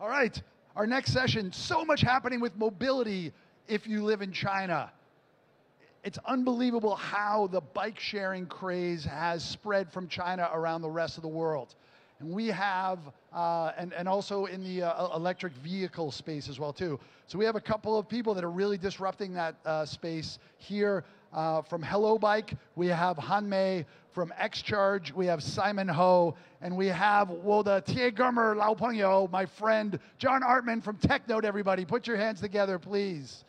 All right, our next session, so much happening with mobility if you live in China. It's unbelievable how the bike sharing craze has spread from China around the rest of the world. And we have, and also in the electric vehicle space as well too. So we have a couple of people that are really disrupting that space here. From Hellobike, we have Han Mei. From Xcharge, we have Simon Ho. And we have, well, the Tie Gummer Lao Pengyo, my friend, John Artman from TechNode, everybody. Put your hands together, please.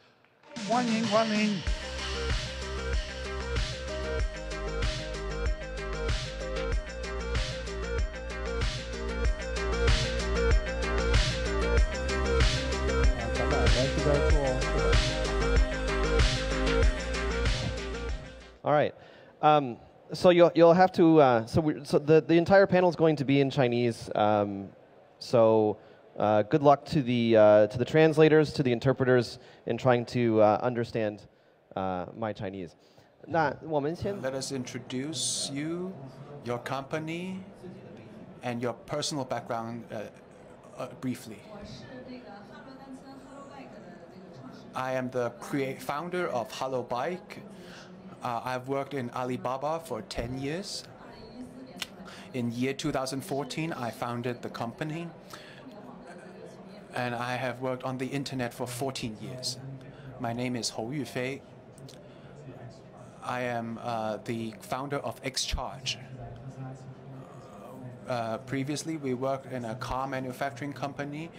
Guan Ying, Guan Ling. All right. So you'll have to. So the entire panel is going to be in Chinese. So good luck to the translators, to the interpreters, in trying to understand my Chinese. Let us introduce you, your company, and your personal background briefly. I am the founder of Hellobike. I've worked in Alibaba for 10 years. In year 2014, I founded the company. And I have worked on the internet for 14 years. My name is Hou Yufei. I am the founder of Xcharge. Previously, we worked in a car manufacturing company.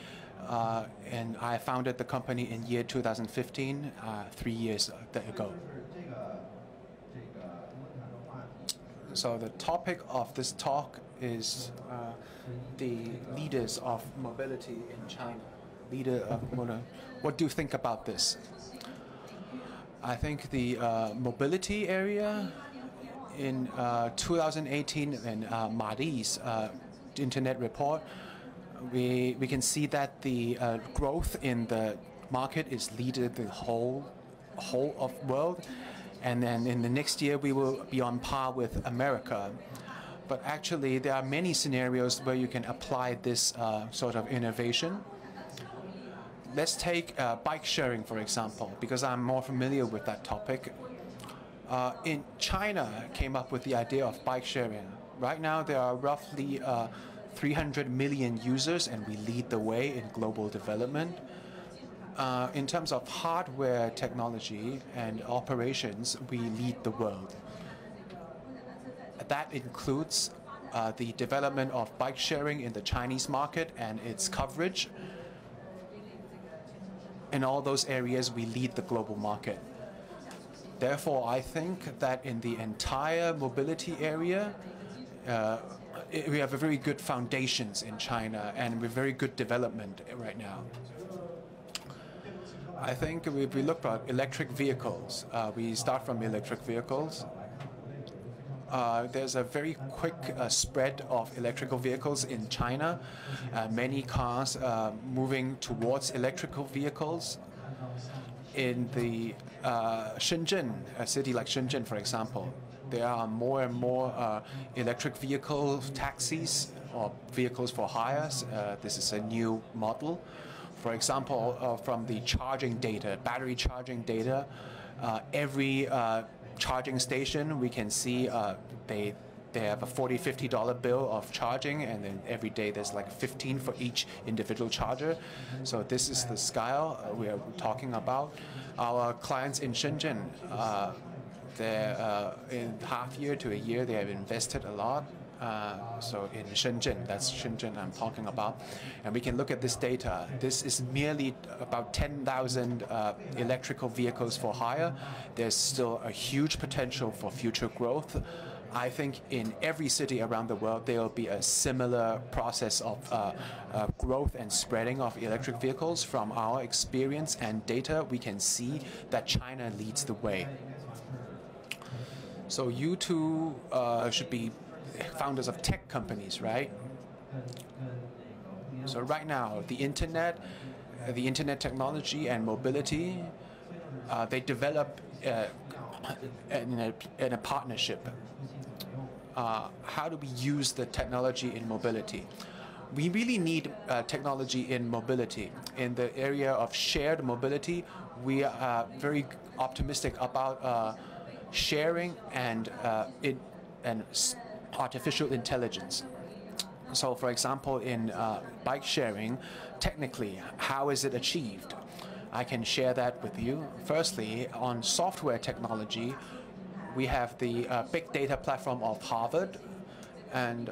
And I founded the company in year 2015, 3 years ago. So the topic of this talk is the leaders of mobility in China. What do you think about this? I think the mobility area in 2018 in Mari's internet report, we can see that the growth in the market is leading the whole of world. And then in the next year, we will be on par with America. But actually, there are many scenarios where you can apply this sort of innovation. Let's take bike sharing, for example, because I'm more familiar with that topic. In China, came up with the idea of bike sharing. Right now, there are roughly 300 million users, and we lead the way in global development. In terms of hardware technology and operations, we lead the world. That includes the development of bike sharing in the Chinese market and its coverage. In all those areas, we lead the global market. Therefore, I think that in the entire mobility area, we have a very good foundations in China and with very good development right now. I think if we look at electric vehicles, we start from electric vehicles. There's a very quick spread of electrical vehicles in China. Many cars moving towards electrical vehicles. In the Shenzhen, a city like Shenzhen, for example, there are more and more electric vehicle taxis or vehicles for hires. This is a new model. For example, from the charging data, battery charging data, every charging station we can see they have a $40, $50 bill of charging, and then every day there's like 15 for each individual charger. So this is the scale we are talking about. Our clients in Shenzhen, in half year to a year, they have invested a lot. So in Shenzhen, that's Shenzhen I'm talking about. And we can look at this data. This is merely about 10,000 electrical vehicles for hire. There's still a huge potential for future growth. I think in every city around the world, there will be a similar process of growth and spreading of electric vehicles. From our experience and data, we can see that China leads the way. So you two should be founders of tech companies, right? So right now, the internet technology and mobility, they develop in a partnership. How do we use the technology in mobility? We really need technology in mobility. In the area of shared mobility, we are very optimistic about sharing and artificial intelligence. So, for example, in bike sharing, technically, how is it achieved? I can share that with you. Firstly, on software technology, we have the big data platform of Harvard, and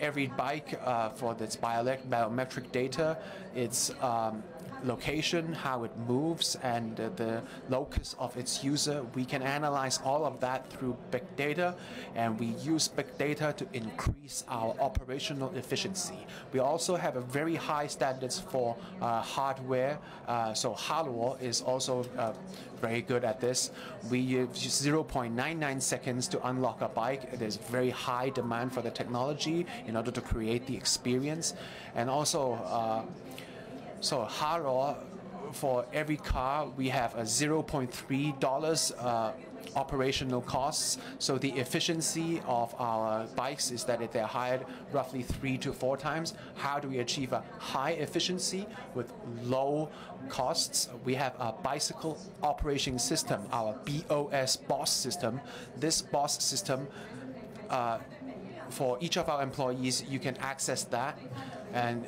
every bike for its biometric data, its location, how it moves, and the locus of its user. We can analyze all of that through big data, and we use big data to increase our operational efficiency. We also have a very high standards for hardware, so hardware is also very good at this. We use 0.99 seconds to unlock a bike. There's very high demand for the technology in order to create the experience, and also so hardware, for every car, we have a $0.3 operational costs. So the efficiency of our bikes is that they're hired roughly 3 to 4 times. How do we achieve a high efficiency with low costs? We have a bicycle operation system, our BOS system. This BOS system, for each of our employees, you can access that, and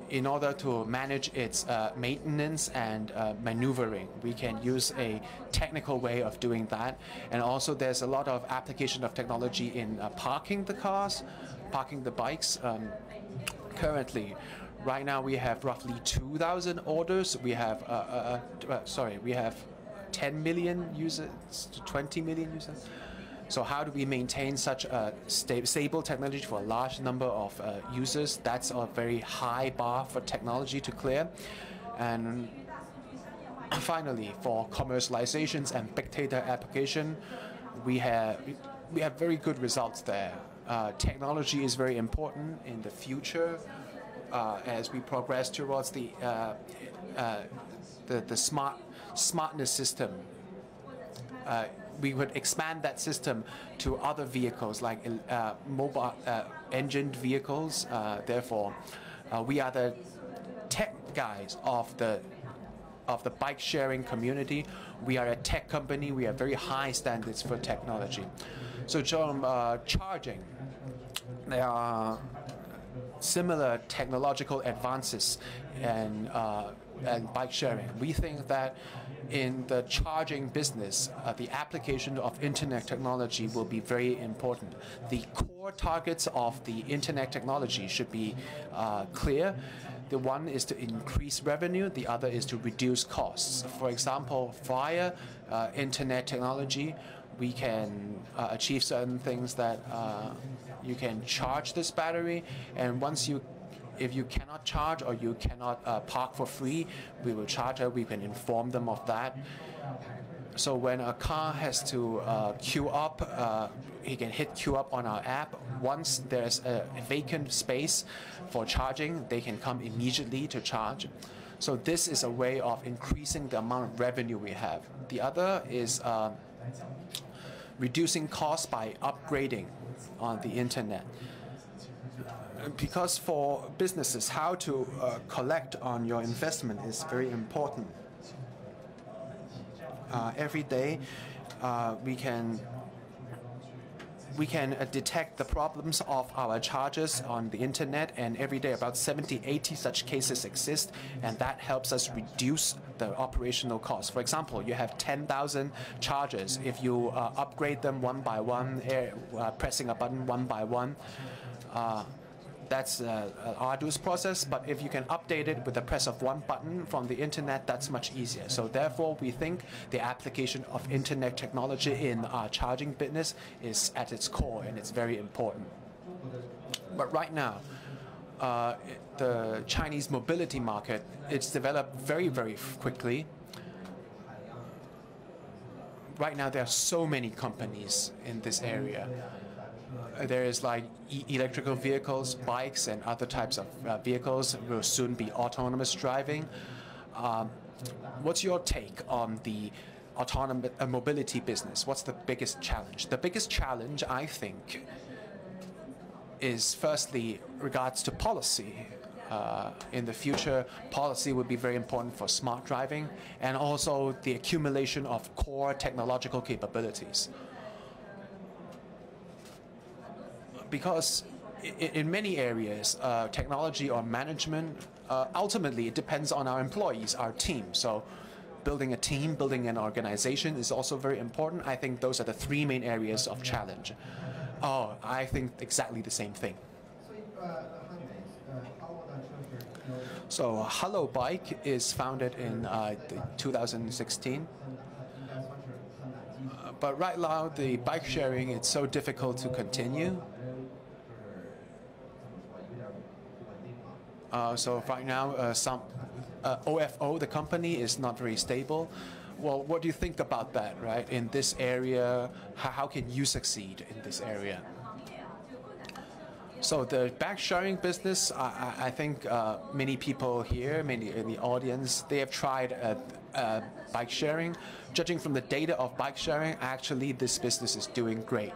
in order to manage its maintenance and maneuvering. We can use a technical way of doing that. And also there's a lot of application of technology in parking the cars, parking the bikes. Currently, right now we have roughly 2,000 orders. We have, we have 10 million users, 20 million users. So how do we maintain such a stable technology for a large number of users? That's a very high bar for technology to clear. And finally, for commercializations and big data application, we have very good results there. Technology is very important in the future as we progress towards the smartness system. We would expand that system to other vehicles like mobile engined vehicles. Therefore, we are the tech guys of the bike sharing community. We are a tech company. We have very high standards for technology. So, charging, there are similar technological advances and bike sharing. We think that in the charging business, the application of internet technology will be very important. The core targets of the internet technology should be clear. The one is to increase revenue, the other is to reduce costs. For example, via internet technology, we can achieve certain things that you can charge this battery, and if you cannot charge or you cannot park for free, we will charge it. We can inform them of that. So when a car has to queue up, he can hit queue up on our app. Once there's a vacant space for charging, they can come immediately to charge. So this is a way of increasing the amount of revenue we have. The other is reducing costs by upgrading on the internet. Because for businesses, how to collect on your investment is very important. Every day, we can detect the problems of our chargers on the internet, and every day about 70, 80 such cases exist, and that helps us reduce the operational costs. For example, you have 10,000 chargers. If you upgrade them one by one, pressing a button one by one, that's an arduous process, but if you can update it with the press of one button from the internet, that's much easier. So therefore, we think the application of internet technology in our charging business is at its core, and it's very important. But right now, the Chinese mobility market, it's developed very, very quickly. Right now, there are so many companies in this area. There is like electrical vehicles, bikes, and other types of vehicles. Will soon be autonomous driving. What's your take on the autonomous mobility business? What's the biggest challenge? The biggest challenge, I think, is firstly regards to policy. In the future, policy would be very important for smart driving and also the accumulation of core technological capabilities. Because in many areas, technology or management, ultimately it depends on our employees, our team. So building a team, building an organization is also very important. I think those are the three main areas of challenge. Oh, I think exactly the same thing. So Hellobike is founded in 2016. But right now, the bike sharing, it's so difficult to continue. So right now, some OFO, the company, is not very stable. Well, what do you think about that, right? In this area, how can you succeed in this area? So the bike sharing business, I think many people here, many in the audience, they have tried bike sharing. Judging from the data of bike sharing, actually this business is doing great.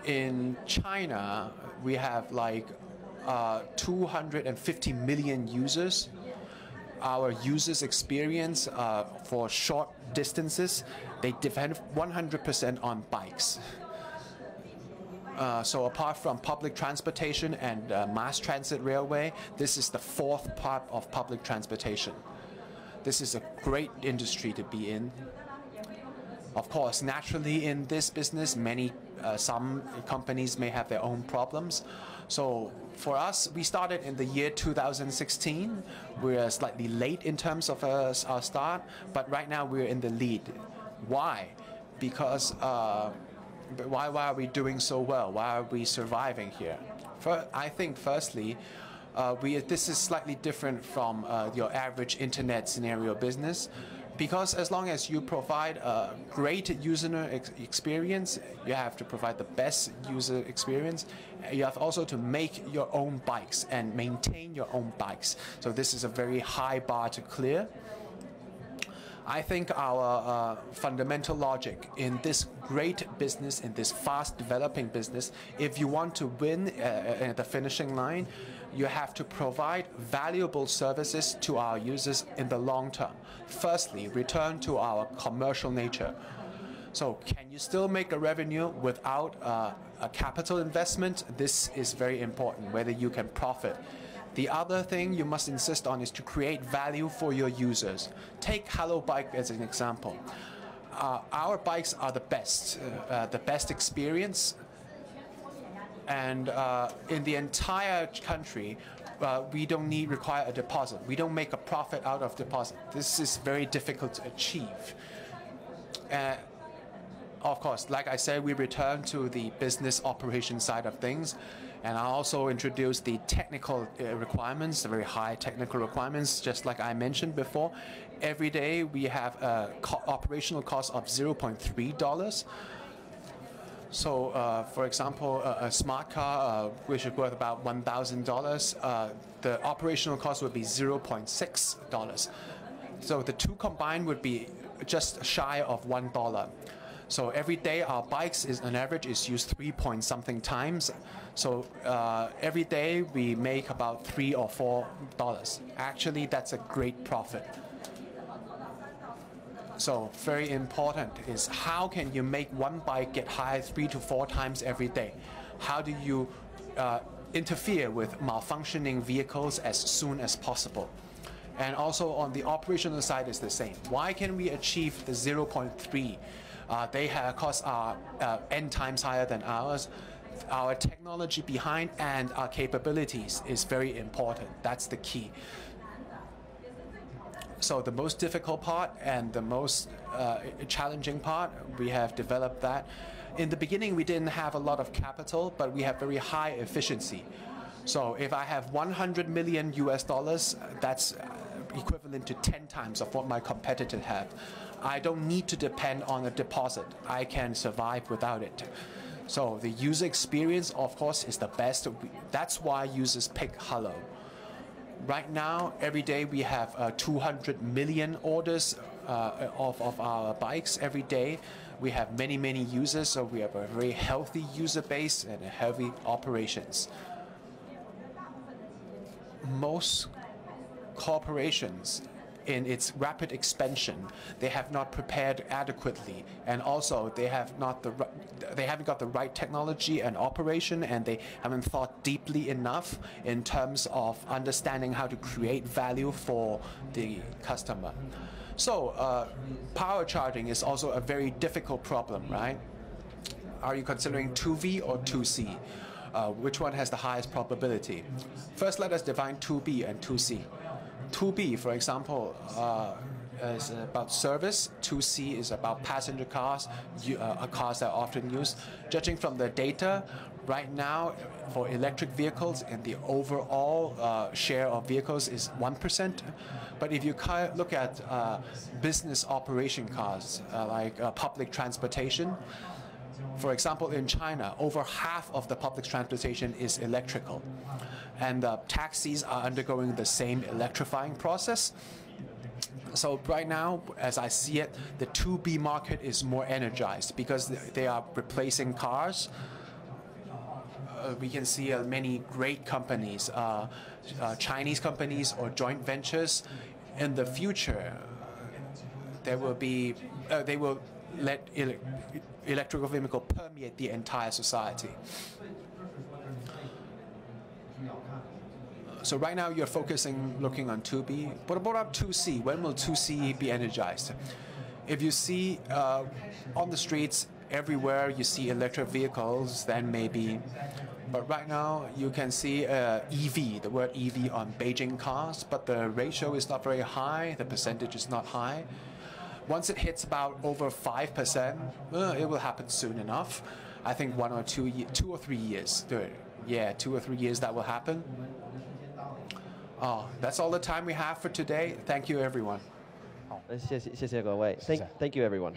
In China, we have like 250 million users. Our users' experience for short distances, they depend 100% on bikes. So apart from public transportation and mass transit railway, this is the fourth part of public transportation. This is a great industry to be in. Of course, naturally in this business, some companies may have their own problems. So for us, we started in the year 2016. We're slightly late in terms of our start, but right now we're in the lead. Why? Because why are we doing so well? Why are we surviving here? I think firstly, this is slightly different from your average internet scenario business, because as long as you provide a great user experience, you have to provide the best user experience. You have also to make your own bikes and maintain your own bikes. So this is a very high bar to clear. I think our fundamental logic in this great business, in this fast developing business, if you want to win at the finishing line, you have to provide valuable services to our users in the long term. Firstly, return to our commercial nature. So can you still make a revenue without a capital investment? This is very important, whether you can profit. The other thing you must insist on is to create value for your users. Take Hellobike as an example. Our bikes are the best experience. And in the entire country, we don't require a deposit. We don't make a profit out of deposit. This is very difficult to achieve. Of course, like I said, we return to the business operation side of things. And I also introduced the technical requirements, the very high technical requirements, just like I mentioned before. Every day we have a operational cost of $0.3. So, for example, a smart car, which is worth about $1,000, the operational cost would be $0.6. So the two combined would be just shy of $1. So every day our bikes on average is used 3-point-something times. So every day we make about $3 or $4. Actually, that's a great profit. So very important is how can you make one bike get hired 3 to 4 times every day? How do you interfere with malfunctioning vehicles as soon as possible? And also on the operational side is the same. Why can we achieve the 0.3? Their costs are n times higher than ours. Our technology behind and our capabilities is very important. That's the key. So the most difficult part and the most challenging part, we have developed that. In the beginning, we didn't have a lot of capital, but we have very high efficiency. So if I have 100 million US dollars, that's equivalent to 10 times of what my competitors have. I don't need to depend on a deposit. I can survive without it. So the user experience, of course, is the best. That's why users pick Hello. Right now, every day we have 200 million orders of our bikes every day. We have many, many users, so we have a very healthy user base and heavy operations. Most corporations, in its rapid expansion, they have not prepared adequately, and also they haven't got the right technology and operation, and they haven't thought deeply enough in terms of understanding how to create value for the customer. So power charging is also a very difficult problem, right? Are you considering 2V or 2C? Which one has the highest probability? First, let us define 2B and 2C. 2B, for example, is about service. 2C is about passenger cars, cars that are often used. Judging from the data, right now, for electric vehicles, and the overall share of vehicles is 1%. But if you look at business operation cars, like public transportation, for example, in China, over half of the public transportation is electrical. And taxis are undergoing the same electrifying process. So right now, as I see it, the 2B market is more energized because they are replacing cars. We can see many great companies, Chinese companies or joint ventures. In the future, they will let electrical vehicle permeate the entire society. So right now you're looking on 2B. But what about 2C? When will 2C be energized? If you see on the streets everywhere you see electric vehicles, then maybe. But right now you can see EV, the word EV on Beijing cars, but the ratio is not very high, the percentage is not high. Once it hits about over 5%, it will happen soon enough. I think 1 or 2 or 3 years. Yeah, 2 or 3 years that will happen. That's all the time we have for today. Thank you, everyone. 谢谢各位。Thank you, everyone.